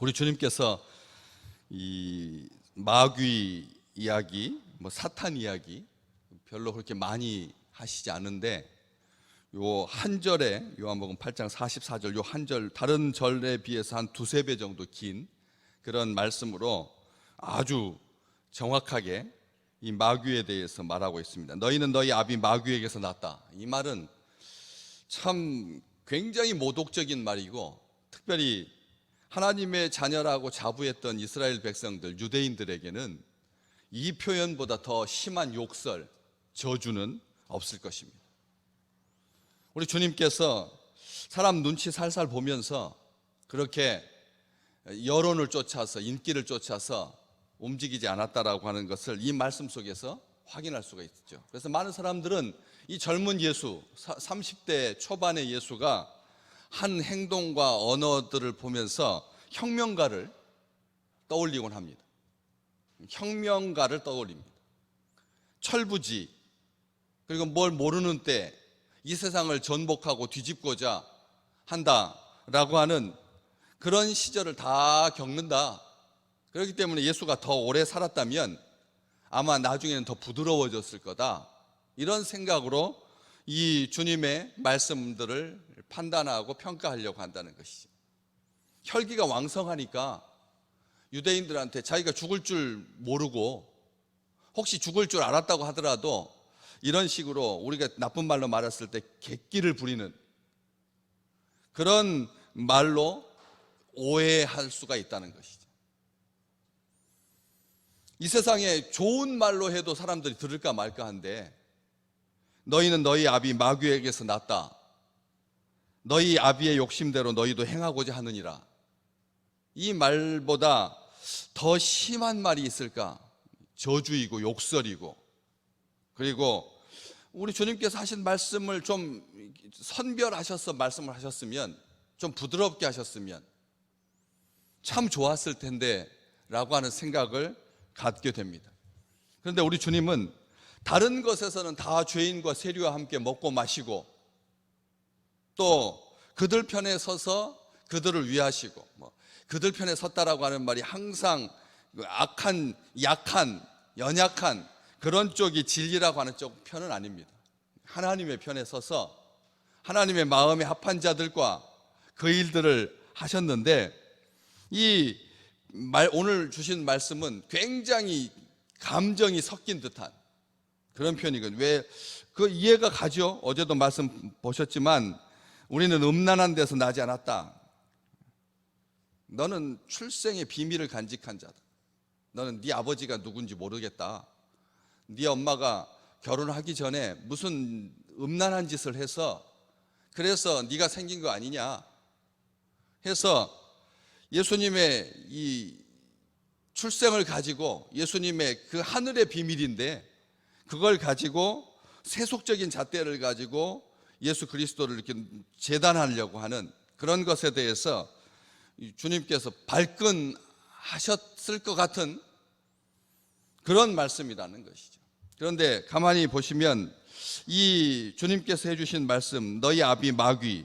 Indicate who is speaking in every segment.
Speaker 1: 우리 주님께서 이 마귀 이야기, 사탄 이야기 별로 그렇게 많이 하시지 않은데 요 한 절에 요한복음 8장 44절 요 한 절 다른 절에 비해서 한 두세 배 정도 긴 그런 말씀으로 아주 정확하게 이 마귀에 대해서 말하고 있습니다. 너희는 너희 아비 마귀에게서 났다. 이 말은 참 굉장히 모독적인 말이고, 특별히 하나님의 자녀라고 자부했던 이스라엘 백성들, 유대인들에게는 이 표현보다 더 심한 욕설, 저주는 없을 것입니다. 우리 주님께서 사람 눈치 살살 보면서 그렇게 여론을 쫓아서, 인기를 쫓아서 움직이지 않았다라고 하는 것을 이 말씀 속에서 확인할 수가 있죠. 그래서 많은 사람들은 이 젊은 예수, 30대 초반의 예수가 한 행동과 언어들을 보면서 혁명가를 떠올리곤 합니다. 혁명가를 떠올립니다. 철부지, 그리고 뭘 모르는 때 이 세상을 전복하고 뒤집고자 한다라고 하는 그런 시절을 다 겪는다. 그렇기 때문에 예수가 더 오래 살았다면 아마 나중에는 더 부드러워졌을 거다, 이런 생각으로 이 주님의 말씀들을 판단하고 평가하려고 한다는 것이죠. 혈기가 왕성하니까 유대인들한테 자기가 죽을 줄 모르고 혹시 죽을 줄 알았다고 하더라도 이런 식으로 우리가 나쁜 말로 말했을 때 객기를 부리는 그런 말로 오해할 수가 있다는 것이죠. 이 세상에 좋은 말로 해도 사람들이 들을까 말까 한데, 너희는 너희 아비 마귀에게서 났다. 너희 아비의 욕심대로 너희도 행하고자 하느니라. 이 말보다 더 심한 말이 있을까? 저주이고 욕설이고, 그리고 우리 주님께서 하신 말씀을 좀 선별하셔서 말씀을 하셨으면, 좀 부드럽게 하셨으면 참 좋았을 텐데 라고 하는 생각을 갖게 됩니다. 그런데 우리 주님은 다른 것에서는 다 죄인과 세리와 함께 먹고 마시고, 또 그들 편에 서서 그들을 위하시고, 그들 편에 섰다라고 하는 말이 항상 악한, 약한, 연약한 그런 쪽이 진리라고 하는 쪽 편은 아닙니다. 하나님의 편에 서서 하나님의 마음에 합한 자들과 그 일들을 하셨는데, 이 오늘 주신 말씀은 굉장히 감정이 섞인 듯한 그런 표현이거든요. 왜? 그 이해가 가죠. 어제도 말씀 보셨지만 우리는 음란한 데서 나지 않았다. 너는 출생의 비밀을 간직한 자다. 너는 네 아버지가 누군지 모르겠다. 네 엄마가 결혼하기 전에 무슨 음란한 짓을 해서 그래서 네가 생긴 거 아니냐 해서 예수님의 이 출생을 가지고, 예수님의 그 하늘의 비밀인데 그걸 가지고 세속적인 잣대를 가지고 예수 그리스도를 이렇게 재단하려고 하는 그런 것에 대해서 주님께서 발끈하셨을 것 같은 그런 말씀이라는 것이죠. 그런데 가만히 보시면 이 주님께서 해주신 말씀, 너희 아비 마귀,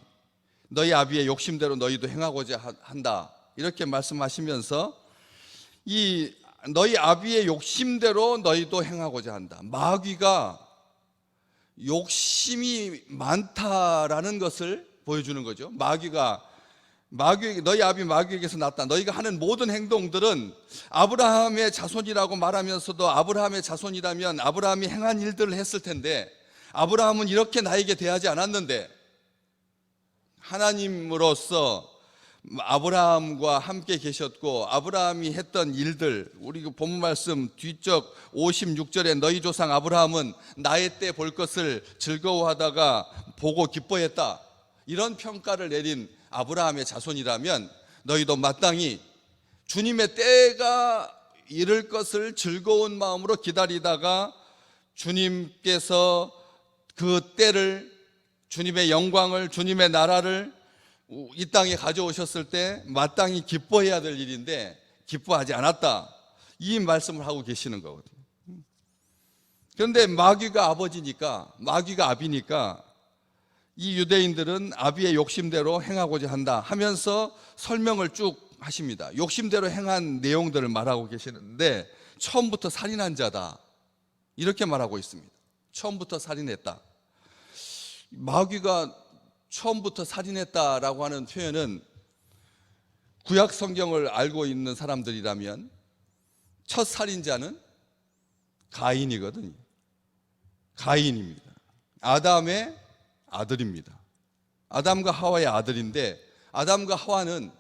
Speaker 1: 너희 아비의 욕심대로 너희도 행하고자 한다, 이렇게 말씀하시면서 이 너희 아비의 욕심대로 너희도 행하고자 한다. 마귀가 욕심이 많다라는 것을 보여주는 거죠. 너희 아비 마귀에게서 났다. 너희가 하는 모든 행동들은 아브라함의 자손이라고 말하면서도 아브라함의 자손이라면 아브라함이 행한 일들을 했을 텐데, 아브라함은 이렇게 나에게 대하지 않았는데, 하나님으로서 아브라함과 함께 계셨고 아브라함이 했던 일들, 우리 본문 말씀 뒤쪽 56절에 너희 조상 아브라함은 나의 때 볼 것을 즐거워하다가 보고 기뻐했다, 이런 평가를 내린 아브라함의 자손이라면 너희도 마땅히 주님의 때가 이를 것을 즐거운 마음으로 기다리다가 주님께서 그 때를, 주님의 영광을, 주님의 나라를 이 땅에 가져오셨을 때 마땅히 기뻐해야 될 일인데 기뻐하지 않았다, 이 말씀을 하고 계시는 거거든요. 그런데 마귀가 아버지니까, 마귀가 아비니까 이 유대인들은 아비의 욕심대로 행하고자 한다 하면서 설명을 쭉 하십니다. 욕심대로 행한 내용들을 말하고 계시는데 처음부터 살인한 자다 이렇게 말하고 있습니다. 처음부터 살인했다. 마귀가 처음부터 살인했다라고 하는 표현은 구약 성경을 알고 있는 사람들이라면 첫 살인자는 가인이거든요. 가인입니다. 아담의 아들입니다. 아담과 하와의 아들인데 아담과 하와는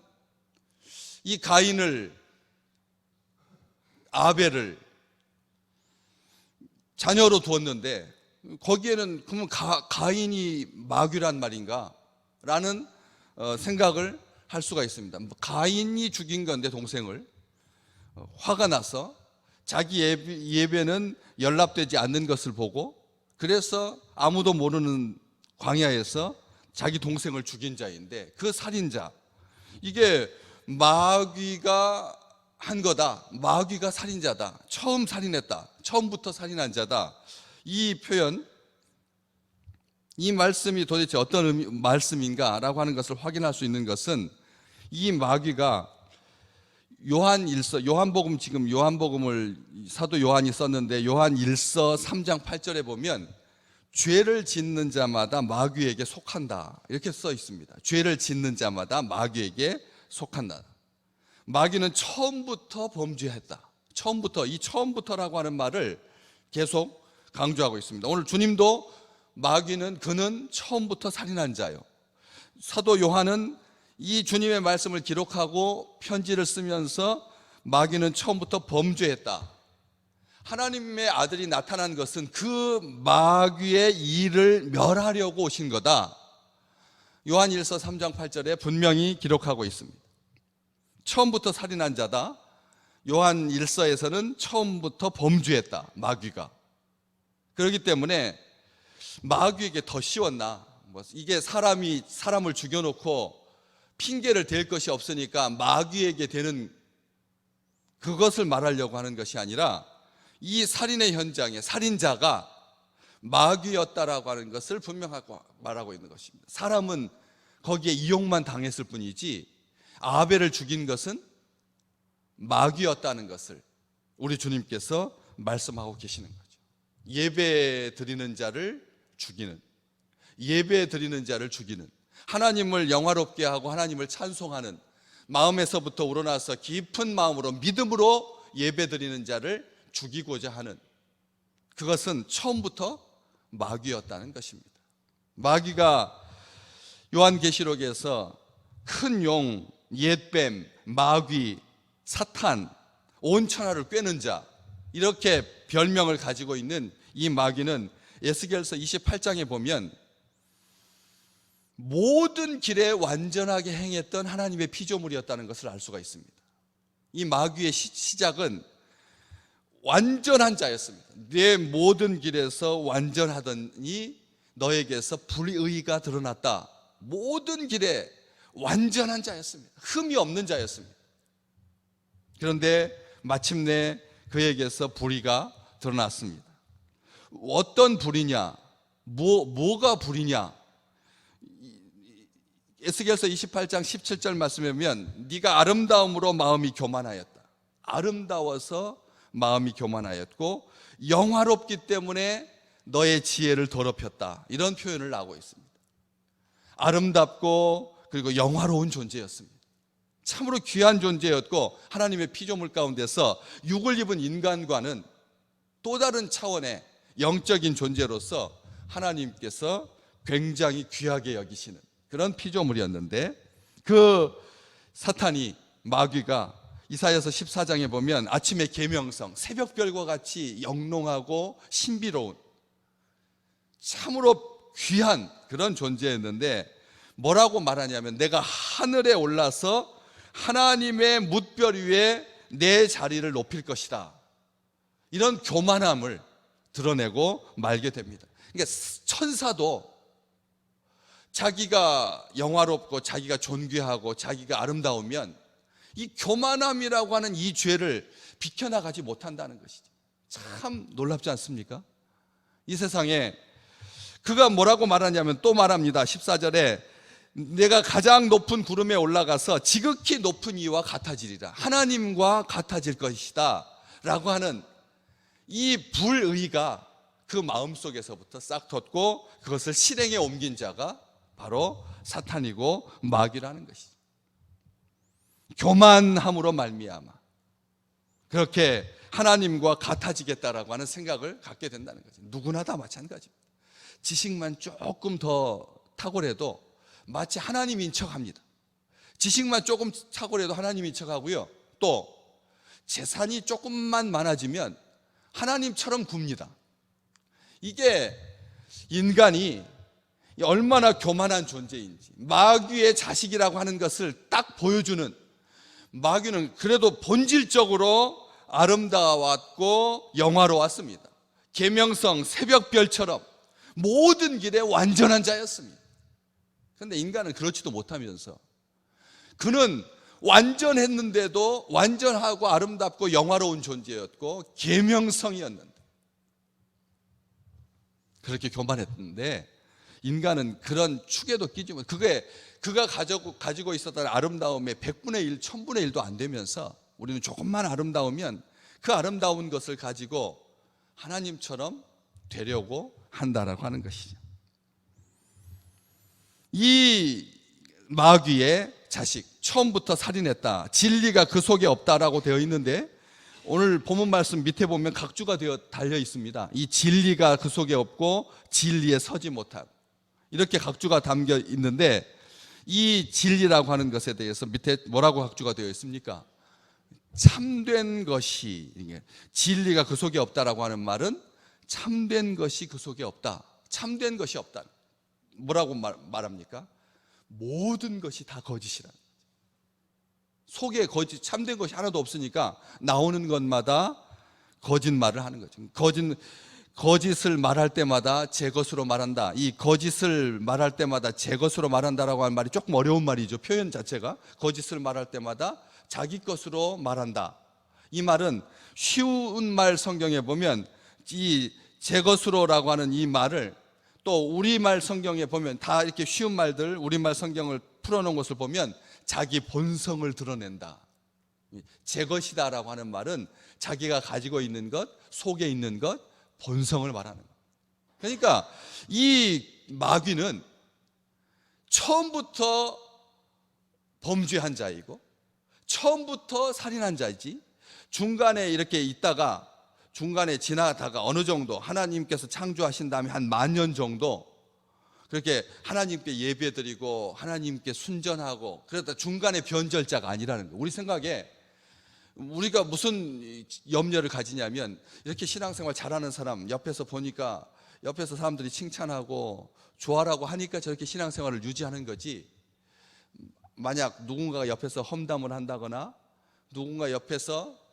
Speaker 1: 이 가인을, 아벨을 자녀로 두었는데 거기에는 그러면 가인이 마귀란 말인가? 라는 생각을 할 수가 있습니다. 가인이 죽인 건데 동생을 화가 나서 자기 예배는 연락되지 않는 것을 보고 그래서 아무도 모르는 광야에서 자기 동생을 죽인 자인데 그 살인자, 이게 마귀가 한 거다. 마귀가 살인자다. 처음 살인했다. 처음부터 살인한 자다. 이 표현, 이 말씀이 도대체 어떤 말씀인가라고 하는 것을 확인할 수 있는 것은 이 마귀가 요한복음, 지금 요한복음을 사도 요한이 썼는데 요한 1서 3장 8절에 보면 죄를 짓는 자마다 마귀에게 속한다 이렇게 써 있습니다. 죄를 짓는 자마다 마귀에게 속한다. 마귀는 처음부터 범죄했다. 처음부터, 이 처음부터라고 하는 말을 계속 강조하고 있습니다. 오늘 주님도 그는 처음부터 살인한 자요. 사도 요한은 이 주님의 말씀을 기록하고 편지를 쓰면서 마귀는 처음부터 범죄했다. 하나님의 아들이 나타난 것은 그 마귀의 일을 멸하려고 오신 거다. 요한 1서 3장 8절에 분명히 기록하고 있습니다. 처음부터 살인한 자다. 요한 1서에서는 처음부터 범죄했다. 마귀가. 그렇기 때문에 마귀에게 더 쉬웠나? 이게 사람을 죽여놓고 핑계를 댈 것이 없으니까 마귀에게 되는 그것을 말하려고 하는 것이 아니라 이 살인의 현장에 살인자가 마귀였다라고 하는 것을 분명하고 말하고 있는 것입니다. 사람은 거기에 이용만 당했을 뿐이지 아벨을 죽인 것은 마귀였다는 것을 우리 주님께서 말씀하고 계시는 거죠. 예배 드리는 자를 죽이는, 예배 드리는 자를 죽이는, 하나님을 영화롭게 하고 하나님을 찬송하는 마음에서부터 우러나서 깊은 마음으로 믿음으로 예배 드리는 자를 죽이고자 하는, 그것은 처음부터 마귀였다는 것입니다. 마귀가 요한계시록에서 큰 용, 옛뱀, 마귀, 사탄, 온 천하를 꿰는 자, 이렇게 별명을 가지고 있는 이 마귀는 에스겔서 28장에 보면 모든 길에 완전하게 행했던 하나님의 피조물이었다는 것을 알 수가 있습니다. 이 마귀의 시작은 완전한 자였습니다. 내 모든 길에서 완전하더니 너에게서 불의가 드러났다. 모든 길에 완전한 자였습니다. 흠이 없는 자였습니다. 그런데 마침내 그에게서 불의가 드러났습니다. 어떤 불의냐? 뭐가 불의냐? 에스겔서 28장 17절 말씀에 보면 네가 아름다움으로 마음이 교만하였다. 아름다워서 마음이 교만하였고 영화롭기 때문에 너의 지혜를 더럽혔다. 이런 표현을 하고 있습니다. 아름답고 그리고 영화로운 존재였습니다. 참으로 귀한 존재였고 하나님의 피조물 가운데서 육을 입은 인간과는 또 다른 차원의 영적인 존재로서 하나님께서 굉장히 귀하게 여기시는 그런 피조물이었는데, 그 사탄이, 마귀가 이사야서 14장에 보면 아침의 계명성, 새벽별과 같이 영롱하고 신비로운 참으로 귀한 그런 존재였는데 뭐라고 말하냐면 내가 하늘에 올라서 하나님의 뭇별 위에 내 자리를 높일 것이다. 이런 교만함을 드러내고 말게 됩니다. 그러니까 천사도 자기가 영화롭고 자기가 존귀하고 자기가 아름다우면 이 교만함이라고 하는 이 죄를 비켜나가지 못한다는 것이죠. 참 놀랍지 않습니까? 이 세상에 그가 뭐라고 말하냐면 또 말합니다. 14절에 내가 가장 높은 구름에 올라가서 지극히 높은 이와 같아지리라, 하나님과 같아질 것이다 라고 하는 이 불의가 그 마음속에서부터 싹 텄고 그것을 실행에 옮긴 자가 바로 사탄이고 마귀라는 것이죠. 교만함으로 말미암아 그렇게 하나님과 같아지겠다라고 하는 생각을 갖게 된다는 거죠. 누구나 다 마찬가지입니다. 지식만 조금 더 탁월해도 마치 하나님인 척합니다. 지식만 조금 탁월해도 하나님인 척하고요, 또 재산이 조금만 많아지면 하나님처럼 굽니다. 이게 인간이 얼마나 교만한 존재인지, 마귀의 자식이라고 하는 것을 딱 보여주는, 마귀는 그래도 본질적으로 아름다웠고 영화로웠습니다. 계명성 새벽별처럼 모든 길에 완전한 자였습니다. 그런데 인간은 그렇지도 못하면서 그는 완전했는데도 완전하고 아름답고 영화로운 존재였고 계명성이었는데, 그렇게 교만했는데 인간은 그런 축에도 끼지 못, 그가 가지고 있었던 아름다움의 100분의 1, 1000분의 1도 안 되면서 우리는 조금만 아름다우면 그 아름다운 것을 가지고 하나님처럼 되려고 한다라고 하는 것이죠. 이 마귀의 자식, 처음부터 살인했다, 진리가 그 속에 없다라고 되어 있는데, 오늘 본문 말씀 밑에 보면 각주가 달려 있습니다. 이 진리가 그 속에 없고 진리에 서지 못하고, 이렇게 각주가 담겨 있는데, 이 진리라고 하는 것에 대해서 밑에 뭐라고 각주가 되어 있습니까? 참된 것이, 진리가 그 속에 없다라고 하는 말은 참된 것이 그 속에 없다, 참된 것이 없다. 뭐라고 말합니까? 모든 것이 다 거짓이라. 속에 참된 것이 하나도 없으니까 나오는 것마다 거짓말을 하는 거죠. 거짓을 말할 때마다 제 것으로 말한다. 이 거짓을 말할 때마다 제 것으로 말한다라고 하는 말이 조금 어려운 말이죠. 표현 자체가. 거짓을 말할 때마다 자기 것으로 말한다. 이 말은 쉬운 말 성경에 보면 이 제 것으로라고 하는 이 말을, 또 우리말 성경에 보면 다 이렇게 쉬운 말들, 우리말 성경을 풀어놓은 것을 보면 자기 본성을 드러낸다. 제 것이다라고 하는 말은 자기가 가지고 있는 것, 속에 있는 것, 본성을 말하는 것. 그러니까 이 마귀는 처음부터 범죄한 자이고 처음부터 살인한 자이지, 중간에 이렇게 있다가, 중간에 지나다가 어느 정도 하나님께서 창조하신 다음에 한 10,000년 정도 그렇게 하나님께 예배드리고 하나님께 순전하고, 그러다 중간에 변절자가 아니라는 거예요. 우리 생각에 우리가 무슨 염려를 가지냐면, 이렇게 신앙생활 잘하는 사람 옆에서 보니까 옆에서 사람들이 칭찬하고 좋아라고 하니까 저렇게 신앙생활을 유지하는 거지, 만약 누군가가 옆에서 험담을 한다거나 누군가 옆에서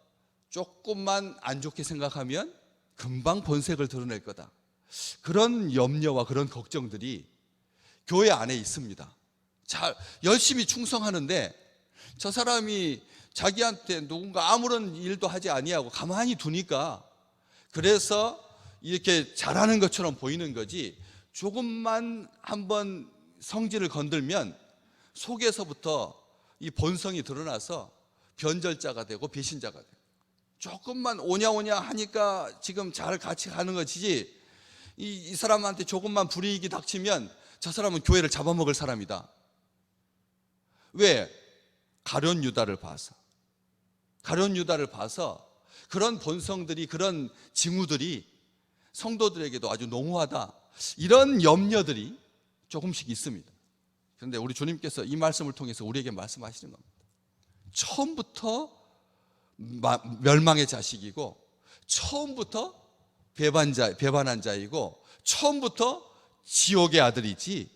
Speaker 1: 조금만 안 좋게 생각하면 금방 본색을 드러낼 거다, 그런 염려와 그런 걱정들이 교회 안에 있습니다. 잘 열심히 충성하는데 저 사람이 자기한테 누군가 아무런 일도 하지 아니하고 가만히 두니까 그래서 이렇게 잘하는 것처럼 보이는 거지, 조금만 한번 성질을 건들면 속에서부터 이 본성이 드러나서 변절자가 되고 배신자가 되고, 조금만 오냐오냐 하니까 지금 잘 같이 가는 것이지, 이 사람한테 조금만 불이익이 닥치면 저 사람은 교회를 잡아먹을 사람이다. 왜? 가룟 유다를 봐서 그런 본성들이, 그런 징후들이 성도들에게도 아주 농후하다, 이런 염려들이 조금씩 있습니다. 그런데 우리 주님께서 이 말씀을 통해서 우리에게 말씀하시는 겁니다. 처음부터 멸망의 자식이고 처음부터 배반한 자이고 처음부터 지옥의 아들이지,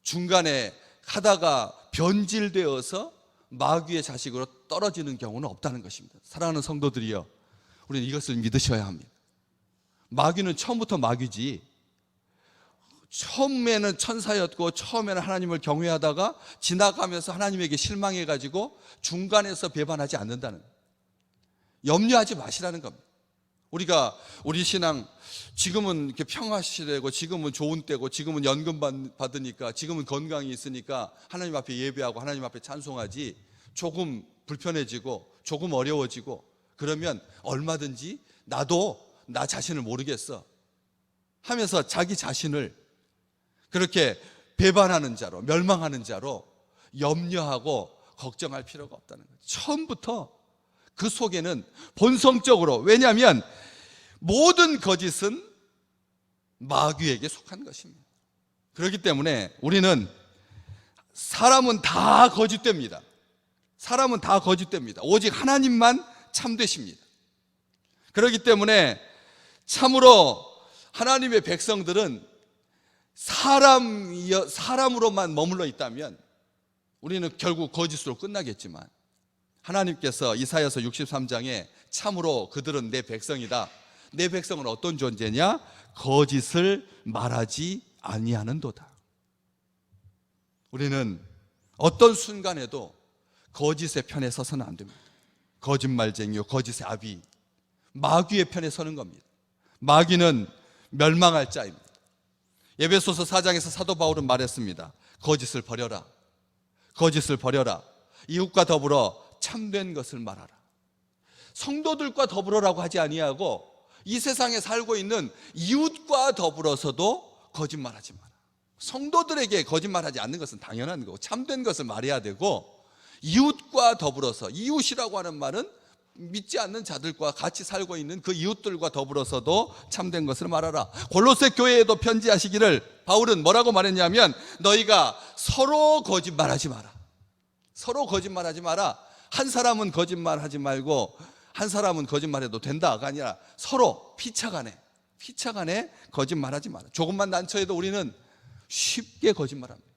Speaker 1: 중간에 하다가 변질되어서 마귀의 자식으로 떨어지는 경우는 없다는 것입니다. 사랑하는 성도들이여, 우리는 이것을 믿으셔야 합니다. 마귀는 처음부터 마귀지, 처음에는 천사였고 처음에는 하나님을 경외하다가 지나가면서 하나님에게 실망해가지고 중간에서 배반하지 않는다는, 염려하지 마시라는 겁니다. 우리 신앙 지금은 이렇게 평화시대고 지금은 좋은 때고 지금은 연금 받으니까 지금은 건강이 있으니까 하나님 앞에 예배하고 하나님 앞에 찬송하지, 조금 불편해지고 조금 어려워지고 그러면 얼마든지 나도 나 자신을 모르겠어 하면서 자기 자신을 그렇게 배반하는 자로, 멸망하는 자로 염려하고 걱정할 필요가 없다는 거죠. 처음부터 그 속에는 본성적으로, 왜냐하면 모든 거짓은 마귀에게 속한 것입니다. 그렇기 때문에 우리는 사람은 다 거짓됩니다. 사람은 다 거짓됩니다. 오직 하나님만 참되십니다. 그렇기 때문에 참으로 하나님의 백성들은 사람으로만 머물러 있다면 우리는 결국 거짓으로 끝나겠지만, 하나님께서 이사야서 63장에 참으로 그들은 내 백성이다. 내 백성은 어떤 존재냐? 거짓을 말하지 아니하는도다. 우리는 어떤 순간에도 거짓의 편에 서서는 안 됩니다. 거짓말쟁이요, 거짓의 아비, 마귀의 편에 서는 겁니다. 마귀는 멸망할 자입니다. 에베소서 4장에서 사도 바울은 말했습니다. 거짓을 버려라. 거짓을 버려라. 이웃과 더불어 참된 것을 말하라. 성도들과 더불어라고 하지 아니하고 이 세상에 살고 있는 이웃과 더불어서도 거짓말하지 마라. 성도들에게 거짓말하지 않는 것은 당연한 거고 참된 것을 말해야 되고, 이웃과 더불어서, 이웃이라고 하는 말은 믿지 않는 자들과 같이 살고 있는 그 이웃들과 더불어서도 참된 것을 말하라. 골로새 교회에도 편지하시기를 바울은 뭐라고 말했냐면, 너희가 서로 거짓말하지 마라. 서로 거짓말하지 마라. 한 사람은 거짓말하지 말고 한 사람은 거짓말해도 된다가 아니라 서로 피차간에 거짓말하지 마라. 조금만 난처해도 우리는 쉽게 거짓말합니다.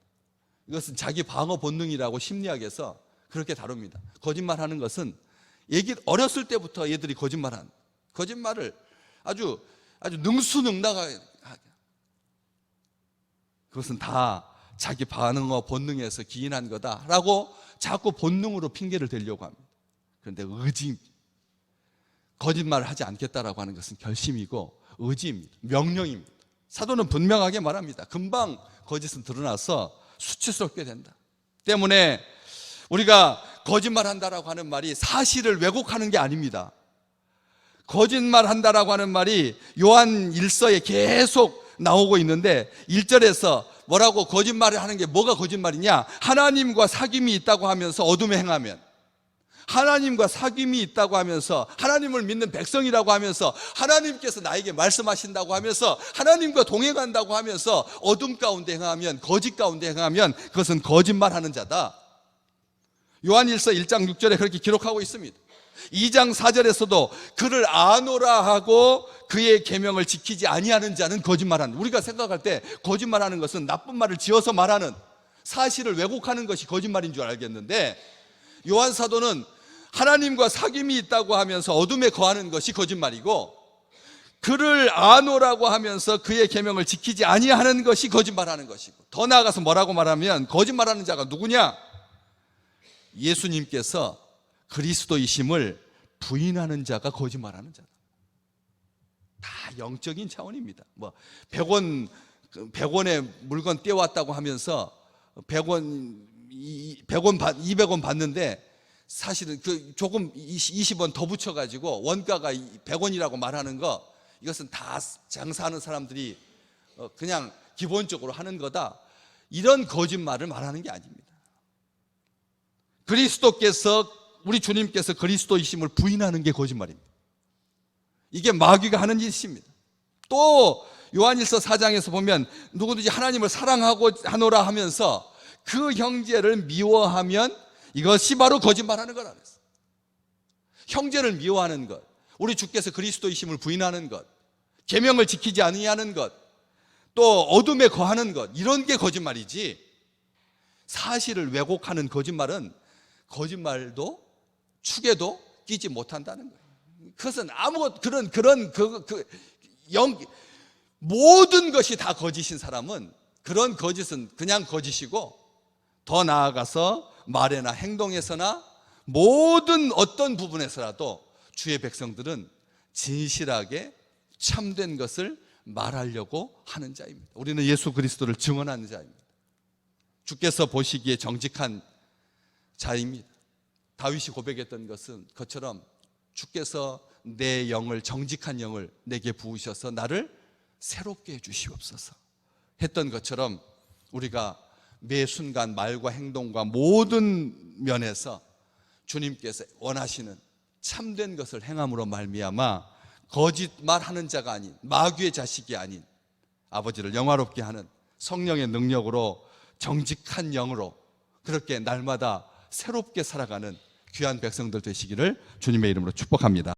Speaker 1: 이것은 자기 방어 본능이라고 심리학에서 그렇게 다룹니다. 거짓말하는 것은 어렸을 때부터 얘들이 거짓말을 아주 능수능란하게, 그것은 다 자기 반응어 본능에서 기인한 거다라고 자꾸 본능으로 핑계를 대려고 합니다. 그런데 거짓말을 하지 않겠다라고 하는 것은 결심이고 의지입니다. 명령입니다. 사도는 분명하게 말합니다. 금방 거짓은 드러나서 수치스럽게 된다. 때문에 우리가 거짓말한다라고 하는 말이 사실을 왜곡하는 게 아닙니다. 거짓말한다라고 하는 말이 요한 1서에 계속 나오고 있는데 1절에서 뭐라고 거짓말을 하는 게 뭐가 거짓말이냐? 하나님과 사귐이 있다고 하면서 어둠에 행하면, 하나님과 사귐이 있다고 하면서, 하나님을 믿는 백성이라고 하면서, 하나님께서 나에게 말씀하신다고 하면서, 하나님과 동행한다고 하면서 어둠 가운데 행하면, 거짓 가운데 행하면 그것은 거짓말하는 자다. 요한일서 1장 6절에 그렇게 기록하고 있습니다. 2장 4절에서도 그를 아노라 하고 그의 계명을 지키지 아니하는 자는 거짓말하는, 우리가 생각할 때 거짓말하는 것은 나쁜 말을 지어서 말하는, 사실을 왜곡하는 것이 거짓말인 줄 알겠는데, 요한 사도는 하나님과 사귐이 있다고 하면서 어둠에 거하는 것이 거짓말이고, 그를 아노라고 하면서 그의 계명을 지키지 아니하는 것이 거짓말하는 것이고, 더 나아가서 뭐라고 말하면 거짓말하는 자가 누구냐? 예수님께서 그리스도이심을 부인하는 자가 거짓말하는 자다. 다 영적인 차원입니다. 100원의 물건 떼왔다고 하면서 200원 받는데 사실은 그 조금 20원 더 붙여가지고 원가가 100원이라고 말하는 거, 이것은 다 장사하는 사람들이 그냥 기본적으로 하는 거다. 이런 거짓말을 말하는 게 아닙니다. 우리 주님께서 그리스도이심을 부인하는 게 거짓말입니다. 이게 마귀가 하는 짓입니다. 또 요한일서 4장에서 보면 누구든지 하나님을 사랑하노라 하면서 그 형제를 미워하면 이것이 바로 거짓말하는 거라 그랬어요. 형제를 미워하는 것, 우리 주께서 그리스도이심을 부인하는 것, 계명을 지키지 아니하는 것, 또 어둠에 거하는 것, 이런 게 거짓말이지, 사실을 왜곡하는 거짓말은 거짓말도 축에도 끼지 못한다는 거예요. 그것은 모든 것이 다 거짓인 사람은, 그런 거짓은 그냥 거짓이고, 더 나아가서 말에나 행동에서나 모든 어떤 부분에서라도 주의 백성들은 진실하게 참된 것을 말하려고 하는 자입니다. 우리는 예수 그리스도를 증언하는 자입니다. 주께서 보시기에 정직한 자입니다. 다윗이 고백했던 것처럼 주께서 내 영을, 정직한 영을 내게 부으셔서 나를 새롭게 해주시옵소서 했던 것처럼 우리가 매 순간 말과 행동과 모든 면에서 주님께서 원하시는 참된 것을 행함으로 말미암아 거짓말하는 자가 아닌, 마귀의 자식이 아닌 아버지를 영화롭게 하는 성령의 능력으로, 정직한 영으로 그렇게 날마다 새롭게 살아가는 귀한 백성들 되시기를 주님의 이름으로 축복합니다.